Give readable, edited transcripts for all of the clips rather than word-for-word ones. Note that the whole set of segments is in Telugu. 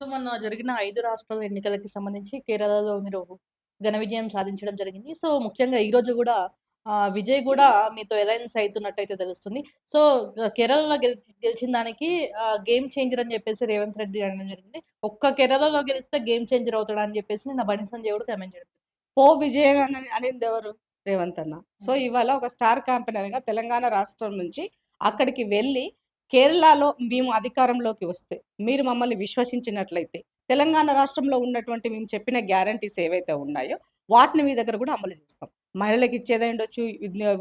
సో, మొన్న జరిగిన 5 రాష్ట్రాల ఎన్నికలకి సంబంధించి కేరళలో మీరు ఘన విజయం సాధించడం జరిగింది. సో, ముఖ్యంగా ఈరోజు గూడా విజయ్ గూడా మీతో అలయన్స్ అయితున్నట్టయితే తెలుస్తుంది. సో, కేరళలో గెలిచిన దానికి గేమ్ చేంజర్ అని జెప్పేసి రేవంత్ రెడ్డి అనడం జరిగింది. ఒక్క కేరళలో గెలిస్తే గేమ్ చేంజర్ అవుతాడని జెప్పేసి నిన్న బండి సంజయ్ గూడా కామెంట్ చేయడం జరిగింది. విజయన్ అనిందెవరు? రేవంత్ అన్న. సో, హ్మ్. ఇవాళ ఒక స్టార్ క్యాంపెయినర్‌గా తెలంగాణ రాష్ట్రం నుంచి అక్కడికి వెళ్ళి, కేరళలో మేము అధికారంలోకి వస్తే, మీరు మమ్మల్ని విశ్వసించినట్లయితే, తెలంగాణ రాష్ట్రంలో ఉన్నటువంటి మేము చెప్పిన గ్యారంటీస్ ఏవైతే ఉన్నాయో, వాటిని మీ దగ్గర కూడా అమలు చేస్తాం. మహిళలకిచ్చేదయ్యుండొచ్చు,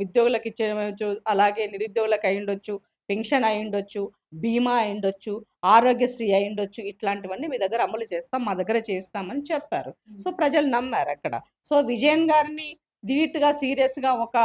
ఉద్యోగులకిచ్చేదయ్యుండొచ్చు, అలాగే నిరుద్యోగులకు అయ్యుండొచ్చు, పెన్షన్ అయ్యుండొచ్చు, బీమా అయ్యుండొచ్చు, ఆరోగ్యశ్రీ అయ్యుండొచ్చు. ఇట్లాంటివన్నీ మీ దగ్గర అమలు చేస్తాం. మా దగ్గర చేస్తామని చెప్పారు. హ్మ్. సో, ప్రజలు నమ్మారక్కడ. సో, విజయన్ గారిని ధీటుగా, సీరియస్‌గా ఒక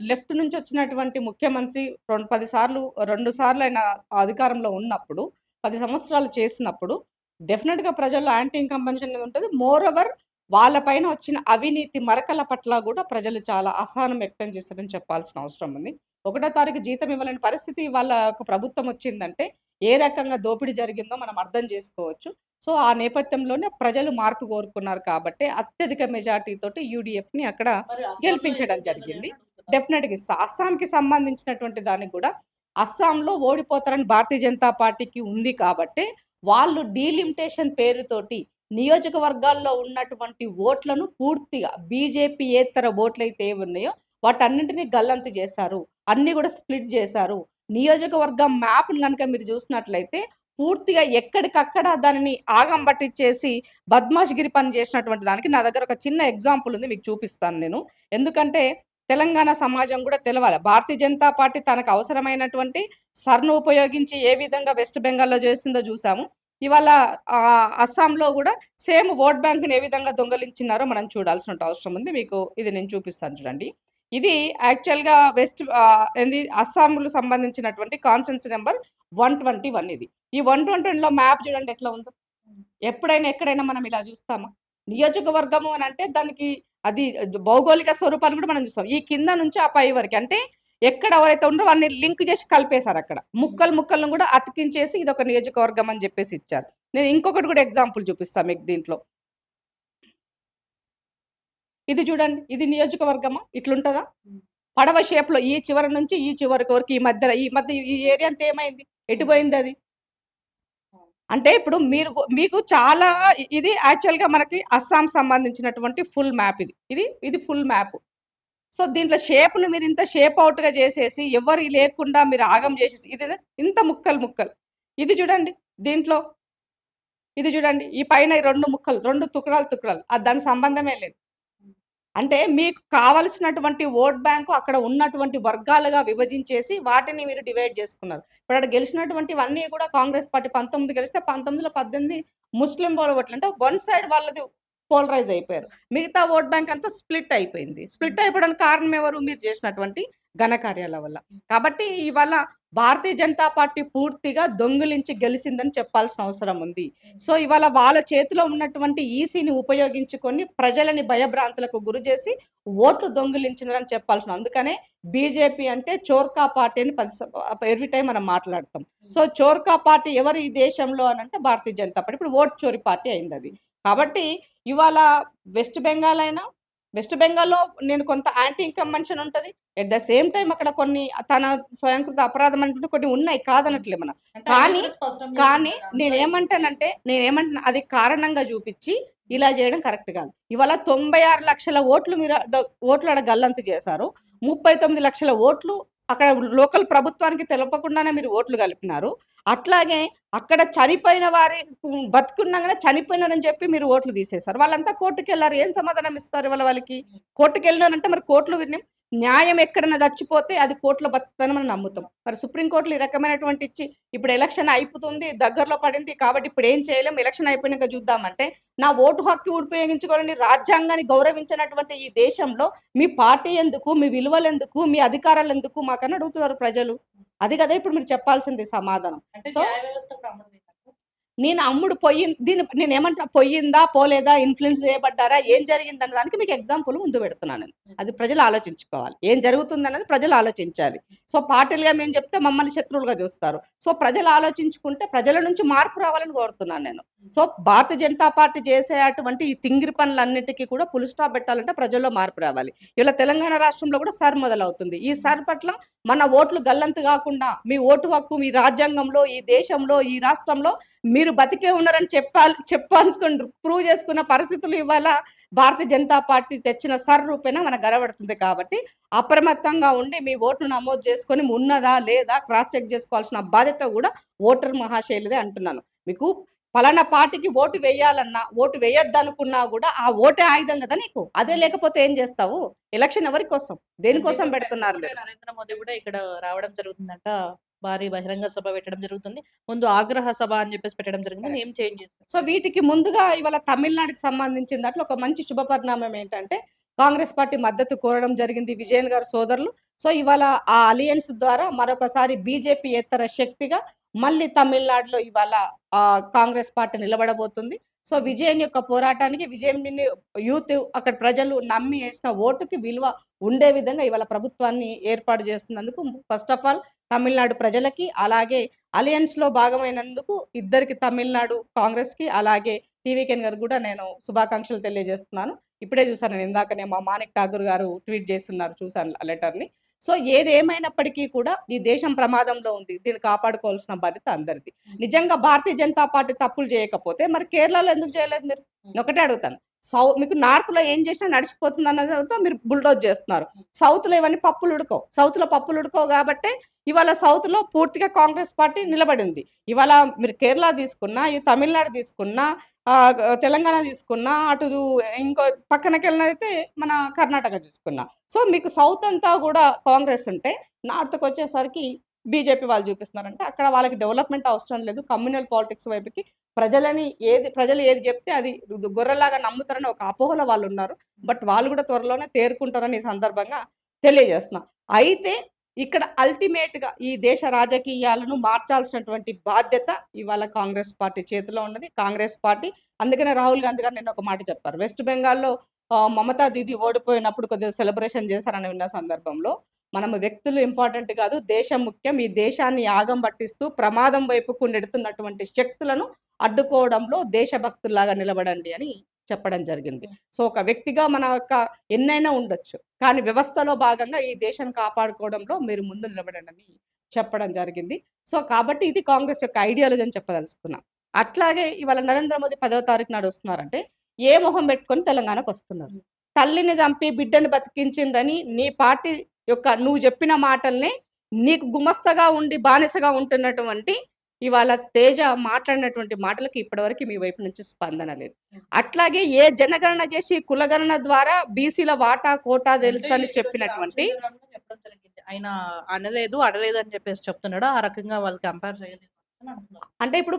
లెఫ్ట్ నుంచి వచ్చినటువంటి ముఖ్యమంత్రి 10 సార్లు 2 సార్లు ఆయన అధికారంలో ఉన్నప్పుడు, 10 సంవత్సరాలు చేసినప్పుడు డెఫినిట్‌గా ప్రజల్లో యాంటీ ఇన్కంబెన్షన్ అనేది ఉంటది. మోర్ ఓవర్ వాళ్ళ పైన వచ్చిన అవినీతి మరకల పట్ల గూడా ప్రజలు చాలా అసహనం వ్యక్తం చేశారని చెప్పాల్సిన అవసరం ఉంది. ఒకటో తారీఖు జీతం ఇవ్వలేని పరిస్థితి వాళ్ళ యొక్క ప్రభుత్వం వచ్చిందంటే, ఏ రకంగా దోపిడీ జరిగిందో మనం అర్థం చేసుకోవచ్చు. సో, ఆ నేపథ్యంలోనే ప్రజలు మార్పు కోరుకున్నారు కాబట్టి అత్యధిక మెజార్టీ తోటి యూడీఎఫ్‌ని అక్కడ మరి అస్సాంలో గెలిపించడం ఎందుకు గెలవలే జరిగింది. అని అడుగుతున్నారు. డెఫినెట్‌గా అస్సాంకి సంబంధించినటువంటి దానికి గూడా అస్సాంలో ఓడిపోతారని భారతీయ జనతా పార్టీకి ఉంది కాబట్టే, వాళ్ళు డీలిమిటేషన్ పేరుతోటి నియోజకవర్గాల్లో ఉన్నటువంటి ఓట్లను పూర్తిగా బీజేపీయేతర ఓట్లయితే ఏవున్నాయో వాటన్నింటిని గల్లంతు చేశారు. అన్నీ గూడా స్ప్లిట్ జేశారు. నియోజకవర్గం మ్యాప్‌ని గనుక మీరు జూసినట్లయితే పూర్తిగా ఎక్కడికక్కడ దానిని ఆగం బట్టిచ్చేసి బద్మాష్‌గిరి పని జేసినటువంటి దానికి నా దగ్గర ఒక చిన్న ఎగ్జాంపుల్ ఉంది. మీకు చూపిస్తాను నేను. ఎందుకంటే తెలంగాణ సమాజం గూడా తెలవాలి. భారతీయ జనతా పార్టీ తనకు అవసరమైనటువంటి సర్‌ను ఉపయోగించి ఏ విధంగా వెస్ట్ బెంగాల్‌లో చేసిందో జూసాము. ఇవాళ అస్సాంలో గూడా సేమ్ ఓట్ బ్యాంక్‌ని ఏ విధంగా దొంగలించినారో మనం చూడాల్సిన అవసరం ఉంది. మీకు ఇది నేను చూపిస్తాను చూడండి. ఇది యాక్చువల్‌గా ఏంది అస్సాంలో సంబంధించినటువంటి కాన్స్టిట్యూన్సీ నంబర్ 121 ఇది. ఈ 121లో మ్యాప్ చూడండి ఎట్లా ఉందో. హ్మ్. ఎప్పుడైనా, ఎక్కడైనా మనం ఇలా చూస్తామా? నియోజకవర్గము అనంటే దానికి అది భౌగోళిక స్వరూపాన్ని కూడా మనం చూస్తాం. ఈ కింద నుంచి ఆ పై వరకి. అంటే ఎక్కడ ఎవరైతే ఉన్నారో అన్ని లింక్ చేసి కలిపేసారక్కడ. హ్మ్. ముక్కలు, ముక్కలను కూడా అతికించేసి ఇదొక నియోజకవర్గం అని చెప్పేసి ఇచ్చారు. నేను ఇంకొకటి కూడా ఎగ్జాంపుల్ చూపిస్తా మీకు దీంట్లో. ఇది చూడండి. ఇది నియోజకవర్గమా? ఇట్లుంటదా? హ్మ్. పడవ షేప్‌లో ఈ చివరి నుంచి ఈ చివరికి వరకు ఈ మధ్య ఈ ఏరియా అంతా ఏమైంది? ఎటు హ్మ్. పోయిందది? అవును. అంటే ఇప్పుడు మీకు చాలా ఇది యాక్చువల్‌గా మనకి అస్సాం సంబంధించినటువంటి ఫుల్ మ్యాప్ ఇది. ఇది ఫుల్ మ్యాప్. సో, దీంట్లో షేప్‌ని మీరింత షేప్ ఔట్‌గా చేసేసి ఎవరి లేకుండా మీరు ఆగం చేసేసి ఇంత ముక్కలు, ముక్కలు. ఇది చూడండి దీంట్లో. ఇది చూడండి. ఈ పైన ఈ 2 ముక్కలు, 2 తుకడాలు, తుకడాలు. దానికి సంబంధమే లేదు. హ్మ్. అంటే మీకు కావాల్సినటువంటి ఓట్ బ్యాంకు అక్కడ ఉన్నటువంటి వర్గాలుగా విభజించేసి వాటిని మీరు డివైడ్ చేసుకున్నారు. ఇప్పుడు అక్కడ గెలిచినటువంటివన్నీ కూడా కాంగ్రెస్ పార్టీ 19 గెలిస్తే 19లో 18 ముస్లిం ఓట్లు. అంటే వన్ సైడ్ వాళ్ళది పోలరైజ్ అయిపోయారు. మిగతా ఓట్ బ్యాంక్ అంతా స్ప్లిట్ అయిపోయింది. హ్మ్. స్ప్లిట్ అయిపోవడానికి కారణం ఎవరు? మీరు చేసినటువంటి ఘనకార్యాల వల్ల. హ్మ్. కాబట్టి ఇవాళ భారతీయ జనతా పార్టీ పూర్తిగా దొంగిలించి గెలిసిందని చెప్పాల్సిన అవసరం ఉంది. హ్మ్. సో, ఇవాళ వాళ్ళ చేతిలో ఉన్నటువంటి ఈసీని ఉపయోగించుకొని ప్రజలని భయభ్రాంతులకు గురిచేసి ఓట్లు దొంగిలించినారని చెప్పాల్సిన అందుకనే బీజేపీ అంటే చోర్కా పార్టీ అని ఎవ్రీ టైమ్ మనం మాట్లాడతాం. హ్మ్. సో, చోర్కా పార్టీ ఎవరు ఈ దేశంలో అనంటే భారతీయ జనతా పార్టీ. ఇప్పుడు ఓట్ చోరీ పార్టీ అయిందది. హ్మ్. కాబట్టి ఇవాళ వెస్ట్ బెంగాల్ అయినా వెస్ట్ బెంగాల్‌లో నేను కొంత యాంటీ ఇన్కంబెన్షన్ ఉంటది. ఎట్ ద సేమ్ టైమ్ అక్కడ కొన్ని తన స్వయంకృత అపరాధం అంటూ కొన్ని ఉన్నాయి హ్మ్. కాదనట్లే మనం. అంటే ఆయన కానీ, కూడా స్పష్టం చేసిండు కానీ కదా! అంతా ఈసీయే. నేనేమంటున్నా అది కారణంగా చూపిచ్చి హ్మ్. ఇలా చేయడం కరెక్ట్ కాదు. ఇవాళ 96,00,000 ఓట్లు మీరు ఓట్లు ఆడ గల్లంతు చేశారు. 39,00,000 ఓట్లు అక్కడ లోకల్ ప్రభుత్వానికి తెలపకుండానే మీరు ఓట్లు కలిపినారు. అట్లాగే అక్కడ చనిపోయిన వారి బతికున్నంగానే చనిపోయినారని చెప్పి మీరు ఓట్లు తీసేశారు. వాళ్ళంతా కోర్టుకెళ్లారు. ఏం సమాధానం ఇస్తారు ఇవాళ వాళ్ళకి? హ్మ్. కోర్టుకెళ్ళినారంటే మరి కోర్టులు న్యాయం ఎక్కడైనా చచ్చిపోతే అది కోర్టులో బతుకుతదని మనం నమ్ముతాం. మరి సుప్రీం కోర్టులో ఈ రకమైనటువంటి ఇచ్చి ఇప్పుడు ఎలక్షన్ అయిపోతుంది, దగ్గరలో పడింది కాబట్టి ఇప్పుడేం చేయలేం. ఎలక్షన్ అయిపోయినాక చూద్దామంటే, నా ఓటు హక్కు ఉపయోగించుకోవాలని రాజ్యాంగాన్ని గౌరవించినటువంటి ఈ దేశంలో మీ పార్టీ ఎందుకు? మీ విలువలెందుకు? మీ అధికారాలెందుకు? మాకని అడుగుతున్నారు ప్రజలు. అది కదా ఇప్పుడు మీరు చెప్పాల్సింది సమాధానం. అంటే సో న్యాయ వ్యవస్థ ప్రమాదం. నేను అమ్ముడు నేను ఏమంటా పోయిందా పోలేదా ఇన్ఫ్లుయెన్స్ చేయబడ్డారా ఏం జరిగిందన్న దానికి మీకు ఎగ్జాంపుల్ ముందు పెడుతున్నాను నేను. అది ప్రజలు ఆలోచించుకోవాలి. ఏం జరుగుతుందన్నది ప్రజలు ఆలోచించాలి. సో పార్టీలుగా మేము చెప్తే మమ్మల్ని శత్రువులుగా చూస్తారు. సో ప్రజలు ఆలోచించుకుంటే ప్రజల నుంచి మార్పు రావాలని కోరుతున్నాను నేను. సో భారతీయ జనతా పార్టీ చేసే అటువంటి ఈ తింగిరి పనులన్నిటికీ కూడా ఫుల్ స్టాప్ పెట్టాలంటే ప్రజల్లో మార్పు రావాలి. ఇలా తెలంగాణ రాష్ట్రంలో కూడా సర్ మొదలవుతుంది. ఈ సర్ పట్ల మన ఓట్లు గల్లంతు కాకుండా మీ ఓటు హక్కు మీ రాజ్యాంగంలో ఈ దేశంలో ఈ రాష్ట్రంలో మీరు బతికే ఉన్నారని చెప్పాల్సుకుని ప్రూవ్ చేసుకున్న పరిస్థితులు ఇవాళ భారతీయ జనతా పార్టీ తెచ్చిన సర్ రూపేణ మనకు గడబడుతుంది. కాబట్టి అప్రమత్తంగా ఉండి మీ ఓటును నమోదు చేసుకొని ఉన్నదా లేదా క్రాస్ చెక్ చేసుకోవాల్సిన బాధ్యత కూడా ఓటర్ మహాశైలిదే అంటున్నాను. మీకు పలానా పార్టీకి ఓటు వేయాలన్నా ఓటు వేయొద్దనుకున్నా కూడా ఆ ఓటే ఆయుధం కదా నీకు. అదే లేకపోతే ఏం చేస్తావు? ఎలక్షన్ ఎవరి కోసం దేనికోసం పెడుతున్నారు మీరు? నరేంద్ర మోదీ కూడా ఇక్కడ రావడం జరుగుతుందంట. భారీ బహిరంగ సభ పెట్టడం జరుగుతుంది. ముందు ఆగ్రహ సభ అని చెప్పేసి పెట్టడం జరిగింది. నేమ్ చేంజ్ చేశారు. సో వీటికి ముందుగా ఇవాళ తమిళనాడుకి సంబంధించిన దాంట్లో ఒక మంచి శుభ పరిణామం ఏంటంటే కాంగ్రెస్ పార్టీ మద్దతు కోరడం జరిగింది విజయన్ గారు సోదరులు. సో ఇవాళ ఆ అలియన్స్ ద్వారా మరొకసారి బీజేపీ ఏతర శక్తిగా మళ్ళీ తమిళనాడులో ఇవాళ కాంగ్రెస్ పార్టీ నిలబడబోతుంది. సో విజయన్ యొక్క పోరాటానికి విజయం యూత్ అక్కడ ప్రజలు నమ్మి వేసిన ఓటుకి విలువ ఉండే విధంగా ఇవాళ ప్రభుత్వాన్ని ఏర్పాటు చేస్తున్నందుకు ఫస్ట్ ఆఫ్ ఆల్ తమిళనాడు ప్రజలకి అలాగే అలయన్స్ లో భాగమైనందుకు ఇద్దరికి తమిళనాడు కాంగ్రెస్ కి అలాగే టీవీకెన్ గారు కూడా నేను శుభాకాంక్షలు తెలియజేస్తున్నాను. ఇప్పుడే చూసాను నేను ఇందాకనే మా మాణిక్ ఠాగూర్ గారు ట్వీట్ చేస్తున్నారు, చూసాను ఆ లెటర్ ని. సో ఏది ఏమైనప్పటికీ కూడా ఈ దేశం ప్రమాదంలో ఉంది. దీన్ని కాపాడుకోవాల్సిన బాధ్యత అందరిది. నిజంగా భారతీయ జనతా పార్టీ తప్పులు చేయకపోతే మరి కేరళలో ఎందుకు చేయలేదు మీరు? ఒకటే అడుగుతాను. మీకు నార్త్ లో ఏం చేసినా నడిచిపోతుంది అన్నది మీరు బుల్డోజ్ చేస్తున్నారు. సౌత్ లో ఇవన్నీ పప్పులు ఉడకవు. సౌత్ లో పప్పులు ఉడకవు కాబట్టి ఇవాళ సౌత్ లో పూర్తిగా కాంగ్రెస్ పార్టీ నిలబడింది. ఇవాళ మీరు కేరళ తీసుకున్నా, ఈ తమిళనాడు తీసుకున్నా, తెలంగాణ తీసుకున్నా, అటు ఇంకో పక్కనకి వెళ్ళినైతే మన కర్ణాటక చూసుకున్నా. సో మీకు సౌత్ అంతా కూడా కాంగ్రెస్ ఉంటే నార్త్కి వచ్చేసరికి బీజేపీ వాళ్ళు చూపిస్తున్నారంటే అక్కడ వాళ్ళకి డెవలప్మెంట్ అవసరం లేదు. కమ్యూనల్ పాలిటిక్స్ వైపుకి ప్రజలు ఏది చెప్తే అది గొర్రెలాగా నమ్ముతారని ఒక అపోహలో వాళ్ళు ఉన్నారు. బట్ వాళ్ళు కూడా త్వరలోనే తేరుకుంటారని ఈ సందర్భంగా తెలియజేస్తున్నా. అయితే ఇక్కడ అల్టిమేట్ గా ఈ దేశ రాజకీయాలను మార్చాల్సినటువంటి బాధ్యత ఇవాళ కాంగ్రెస్ పార్టీ చేతిలో ఉన్నది. కాంగ్రెస్ పార్టీ అందుకనే రాహుల్ గాంధీ గారు నిన్న ఒక మాట చెప్పారు. వెస్ట్ బెంగాల్లో మమతా దీది ఓడిపోయినప్పుడు కొద్దిగా సెలబ్రేషన్ చేశారని విన్న సందర్భంలో మనం వ్యక్తులు ఇంపార్టెంట్ కాదు, దేశం ముఖ్యం. ఈ దేశాన్ని యాగం పట్టిస్తూ ప్రమాదం వైపుకు నెడుతున్నటువంటి శక్తులను అడ్డుకోవడంలో దేశభక్తుల్లాగా నిలబడండి అని చెప్పడం జరిగింది. సో ఒక వ్యక్తిగా మన యొక్క ఎన్నైనా ఉండొచ్చు, కానీ వ్యవస్థలో భాగంగా ఈ దేశం కాపాడుకోవడంలో మీరు ముందు నిలబడండి అని చెప్పడం జరిగింది. సో కాబట్టి ఇది కాంగ్రెస్ యొక్క ఐడియాలజీ అని చెప్పదలుచుకున్నా. అట్లాగే ఇవాళ నరేంద్ర మోదీ 10వ తారీఖు నాడు వస్తున్నారంటే ఏ మొహం పెట్టుకొని తెలంగాణకు వస్తున్నారు? తల్లిని చంపి బిడ్డని బతికించిండ్రని నీ పార్టీ యొక్క నువ్వు చెప్పిన మాటల్ని నీకు గుమస్తగా ఉండి బానిసగా ఉంటున్నటువంటి ఇవాళ తేజ మాట్లాడినటువంటి మాటలకి ఇప్పటివరకు మీ వైపు నుంచి స్పందన లేదు. అట్లాగే ఏ జనగణన చేసి కులగణన ద్వారా బీసీల వాటా కోటా తెలుస్తని చెప్పినటువంటి చెప్పడం జరిగింది. ఆయన అనలేదు అడలేదు అని చెప్పేసి చెప్తున్నాడు. ఆ రకంగా వాళ్ళు కంపేర్ చేయలేదు అని అంటున్నారు. అంటే ఇప్పుడు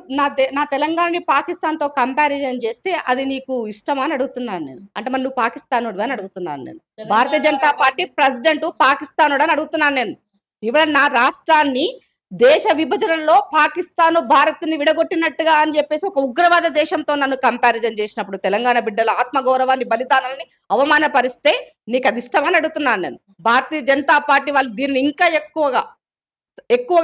నా తెలంగాణని పాకిస్తాన్‌తో కంపారిజన్ చేస్తే అది నీకు ఇష్టమా అని అడుగుతున్నాను నేను. అంటే మరి నువ్వు పాకిస్తానోడివా అని అడుగుతున్నాను నేను. భారతీయ జనతా పార్టీ ప్రెసిడెంట్ పాకిస్తానోడు అని అడుగుతున్నాను నేను. ఇవాళ నా రాష్ట్రాన్ని దేశ విభజనలో పాకిస్తాన్ భారత్‌ని విడగొట్టినట్టుగా అని చెప్పేసి ఒక ఉగ్రవాద దేశంతో నన్ను కంపారిజన్ చేసినప్పుడు తెలంగాణ బిడ్డల ఆత్మగౌరవాన్ని బలిదానాలని అవమానపరిస్తే నీకు అది ఇష్టమని అడుగుతున్నాను నేను. భారతీయ జనతా పార్టీ వాళ్ళు దీన్ని ఇంకా ఎక్కువగా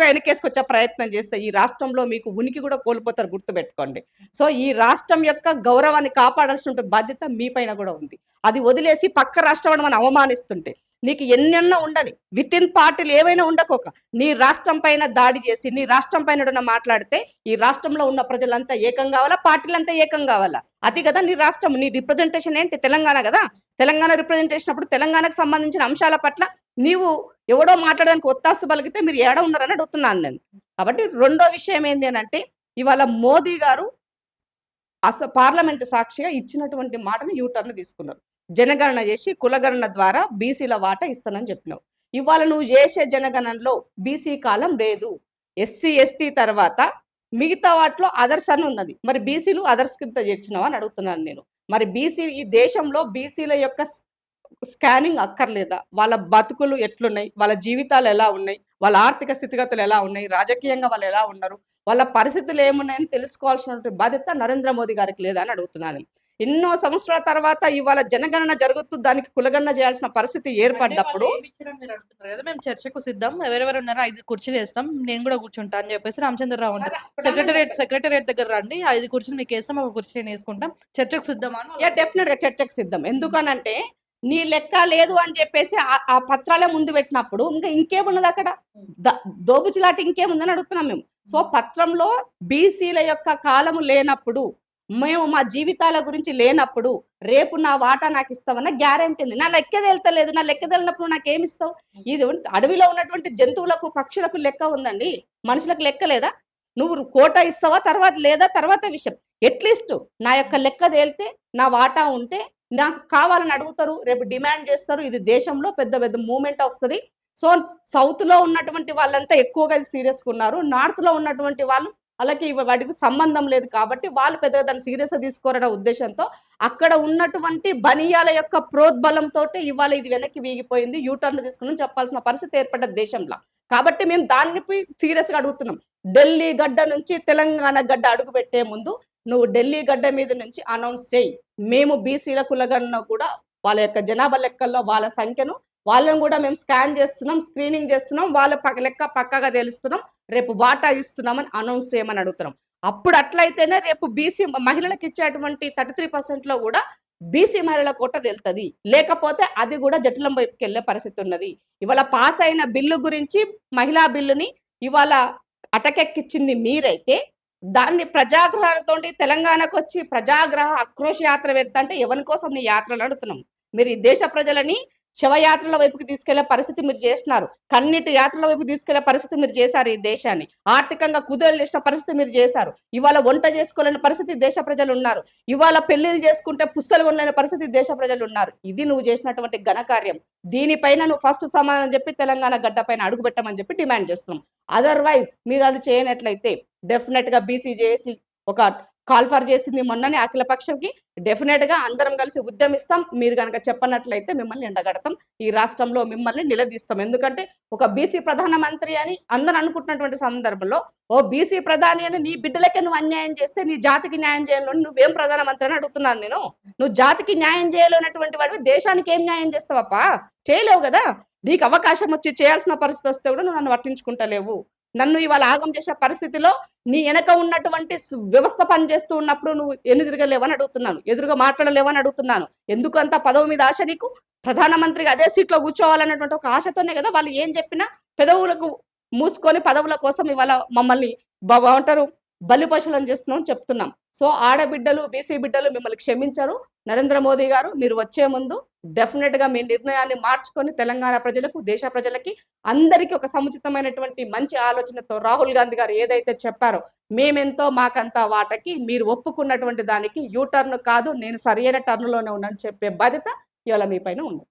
వెనకేసుకొచ్చే ప్రయత్నం చేస్తే ఈ రాష్ట్రంలో మీకు ఉనికి కూడా కోల్పోతారు, గుర్తుపెట్టుకోండి. సో ఈ రాష్ట్రం యొక్క గౌరవాన్ని కాపాడాల్సిన బాధ్యత మీ పైన కూడా ఉంది. అది వదిలేసి పక్క రాష్ట్రం మనం అవమానిస్తుంటే నీకు ఎన్నెన్నో ఉండని విత్ ఇన్ పార్టీలు ఏవైనా ఉండకోక నీ రాష్ట్రం పైన దాడి చేసి నీ రాష్ట్రం పైన మాట్లాడితే ఈ రాష్ట్రంలో ఉన్న ప్రజలంతా ఏకం కావాలా, పార్టీలంతా ఏకం కావాలా? అది కదా నీ రాష్ట్రం. నీ రిప్రజెంటేషన్ ఏంటి? తెలంగాణ కదా. తెలంగాణ రిప్రజెంటేషన్ అప్పుడు తెలంగాణకు సంబంధించిన అంశాల పట్ల నీవు ఎవడో మాట్లాడడానికి ఒత్తాసు పలికితే మీరు ఏడ ఉన్నారని అడుగుతున్నాను నేను. కాబట్టి రెండో విషయం ఏంటి అని అంటే ఇవాళ మోదీ గారు పార్లమెంటు సాక్షిగా ఇచ్చినటువంటి మాటను యూటర్న్ తీసుకున్నారు. జనగణన చేసి కులగణన ద్వారా బీసీల వాటా ఇస్తానని చెప్పినావు. ఇవాళ నువ్వు చేసే జనగణనలో బీసీ కాలం లేదు. ఎస్సీ ఎస్టీ తర్వాత మిగతా వాటిలో అదర్స్ అని ఉన్నది. మరి బీసీలు అదర్స్ కింద చేర్చినావా అని అడుగుతున్నాను నేను. మరి ఈ దేశంలో బీసీల యొక్క స్కానింగ్ అక్కర్లేదా? వాళ్ళ బతుకులు ఎట్లున్నాయి? వాళ్ళ జీవితాలు ఎలా ఉన్నాయి? వాళ్ళ ఆర్థిక స్థితిగతులు ఎలా ఉన్నాయి? రాజకీయంగా వాళ్ళు ఎలా ఉన్నారు? వాళ్ళ పరిస్థితులు ఏమున్నాయని తెలుసుకోవాల్సినటువంటి బాధ్యత నరేంద్ర మోదీ గారికి లేదా అని అడుగుతున్నాను. ఎన్నో సంవత్సరాల తర్వాత ఇవాళ జనగణన జరుగుతూ దానికి కులగణన చేయాల్సిన పరిస్థితి అంటే ఏర్పడ్డప్పుడు వాళ్ళేమిచ్చిరని మీరడుగుతున్నారు గదా! మేము చర్చకు సిద్ధం. ఎవరెవరున్నారో 5 కుర్చీలేస్తాం. నేను గూడా కూర్చుంటా అని జెప్పేసి రామచంద్రరావు మరి అంటారు. అప్పుడన్నా చెప్పండి. సెక్రటేరియట్ దగ్గర రండి. 5 కుర్చీలు మీకేస్తాం. ఒక కుర్చీ నేనేసుకుంటాం. చర్చకు సిద్ధమా అని యాహ్! డెఫినిట్‌గా చర్చకు సిద్ధం. ఎందుకనంటే, నీ లెక్క లేదు అని చెప్పేసి ఆ పత్రాలే ముందు పెట్టినప్పుడు ఇంకేమున్నదక్కడ? ద దోబుచులాట ఇంకేముందని అడుగుతున్నాం మేము. సో, పత్రంలో బీసీల యొక్క కాలము లేనప్పుడు, మేము మా జీవితాల గురించి లేనప్పుడు, రేపు నా వాటా నాకిస్తావన్న గ్యారంటీ ఉంది. నా లెక్కే తేలుతలేదు. నా లెక్క తేలినప్పుడు నాకేమిస్తావు? ఇది అడవిలో ఉన్నటువంటి జంతువులకు, పక్షులకు లెక్క ఉందండి. మనుషులకు లెక్క లేదా? నువ్వు కోటా ఇస్తావా? తర్వాత లేదా? తర్వాత విషయం. అట్‌లీస్ట్ నా యొక్క లెక్క తేలితే, నా వాటా ఉంటే, నాకు కావాలని అడుగుతారు. రేపు డిమాండ్ చేస్తారు. ఇది దేశంలో పెద్ద పెద్ద మూవ్‌మెంట్ వస్తది. సో, సౌత్‌లో ఉన్నటువంటి వాళ్ళంతా ఎక్కువగా ఇది సీరియస్‌గా ఉన్నారు. నార్త్‌లో ఉన్నటువంటి వాళ్ళు ఆళ్ళకి వాటికి సంబంధం లేదు కాబట్టి, వాళ్ళు పెద్దగా దాన్ని సీరియస్‌గా తీసుకోరన్న ఉద్దేశంతో, అక్కడ ఉన్నటువంటి బనియాల యొక్క ప్రోద్బలంతోటే ఇవాళ ఇది వెనక్కి వీగిపోయింది. యూ టర్న్ తీసుకుని చెప్పాల్సిన పరిస్థితి ఏర్పడ్డది దేశంలో. కాబట్టి మేము దాన్ని సీరియస్‌గా అడుగుతున్నాం. ఢిల్లీ గడ్డ నుంచి తెలంగాణ గడ్డ అడుగుపెట్టే ముందు నువ్వు ఢిల్లీ గడ్డ మీద నుంచి అనౌన్స్ చెయ్యి. మేము బీసీల కులగణన కూడా వాళ్ళ యొక్క జనాభా లెక్కల్లో వాళ్ళ సంఖ్యను వాళ్ళని కూడా మేము స్కాన్ చేస్తున్నాం, స్క్రీనింగ్ చేస్తున్నాం. వాళ్ళ లెక్క పక్కాగా తెలుస్తున్నాం. రేపు వాటా ఇస్తున్నామని అనౌన్స్ చేయమని అడుగుతున్నాం. అప్పుడు అట్లయితేనే రేపు బీసీ మహిళలకు ఇచ్చేటువంటి 33%లో కూడా బీసీ మహిళల కోట తెలుతది. లేకపోతే అది కూడా జటిలం వైపుకెళ్ళే పరిస్థితి ఉన్నది. ఇవాళ పాస్ అయిన బిల్లు గురించి మహిళా బిల్లుని ఇవాళ అటకెక్కిచ్చింది మీరైతే, దాన్ని ప్రజాగ్రహాలతోటి తెలంగాణకొచ్చి ప్రజాగ్రహ ఆక్రోశ యాత్ర వెళ్తంటే ఎవరి కోసం నీ యాత్రలు అడుగుతున్నాం. మీరు ఈ దేశ ప్రజలని శవయాత్రల వైపుకి తీసుకెళ్లే పరిస్థితి మీరు చేస్తున్నారు. కన్నీటి యాత్రల వైపు తీసుకెళ్లే పరిస్థితి మీరు చేశారు ఈ దేశాన్ని. ఆర్థికంగా కుదేలు చేసిన పరిస్థితి మీరు చేశారు. ఇవాళ వంట చేసుకోలేని పరిస్థితి దేశ ప్రజలు ఉన్నారు. ఇవాళ పెళ్లిళ్ళు చేసుకుంటే పుస్తలు కొనలేని పరిస్థితి దేశ ప్రజలు ఉన్నారు. ఇది నువ్వు చేసినటువంటి ఘనకార్యం. దీనిపైన నువ్వు ఫస్ట్ సమాధానం చెప్పి తెలంగాణ గడ్డ పైన అడుగు పెట్టమని చెప్పి డిమాండ్ చేస్తున్నాం. అదర్వైజ్ మీరు అది చేయనట్లయితే డెఫినెట్ గా బీసీ జేఏసీ ఒక కాల్ఫర్ చేసింది మొన్ననే అఖిలపక్షంకి. డెఫినెట్ గా అందరం కలిసి ఉద్యమిస్తాం. మీరు గనక చెప్పనట్లయితే మిమ్మల్ని ఎండగడతాం. ఈ రాష్ట్రంలో మిమ్మల్ని నిలదీస్తాం. ఎందుకంటే ఒక బీసీ ప్రధానమంత్రి అని అందరూ అనుకుంటున్నటువంటి సందర్భంలో, ఓ బీసీ ప్రధాని అని నీ బిడ్డలకే నువ్వు అన్యాయం చేస్తే నీ జాతికి న్యాయం చేయాలని నువ్వేం ప్రధానమంత్రి అని అడుగుతున్నాను నేను. నువ్వు జాతికి న్యాయం చేయలేనటువంటి వాడివి దేశానికి ఏం న్యాయం చేస్తావప్పా? చేయలేవు కదా. నీకు అవకాశం వచ్చి చేయాల్సిన పరిస్థితి వస్తే కూడా నువ్వు నన్ను పట్టించుకుంటలేవు. నన్ను ఇవాళ ఆగం చేసే పరిస్థితిలో నీ వెనక ఉన్నటువంటి వ్యవస్థ పనిచేస్తూ ఉన్నప్పుడు నువ్వు ఎన్ని తిరగలేవని అడుగుతున్నాను. ఎదురుగా మాట్లాడలేవని అడుగుతున్నాను. ఎందుకు అంత పదవి మీద ఆశ నీకు? ప్రధానమంత్రిగా అదే సీట్లో కూర్చోవాలన్నటువంటి ఒక ఆశతోనే కదా వాళ్ళు ఏం చెప్పినా పెదవులకు మూసుకొని పదవుల కోసం ఇవాళ మమ్మల్ని ఏమంటారు బలి పశువులను చేస్తున్నాం చెప్తున్నాం. సో ఆడబిడ్డలు, బీసీ బిడ్డలు మిమ్మల్ని క్షమించరు. నరేంద్ర మోదీ గారు మీరు వచ్చే ముందు డెఫినెట్ గా మీ నిర్ణయాన్ని మార్చుకొని తెలంగాణ ప్రజలకు, దేశ ప్రజలకి అందరికీ ఒక సముచితమైనటువంటి మంచి ఆలోచనతో రాహుల్ గాంధీ గారు ఏదైతే చెప్పారో మేమెంతో మాకంతా వాటకి మీరు ఒప్పుకున్నటువంటి దానికి యూ టర్న్ కాదు, నేను సరైన టర్న్ లోనే ఉన్నాను చెప్పే బాధ్యత ఇవాళ మీ పైన ఉంది.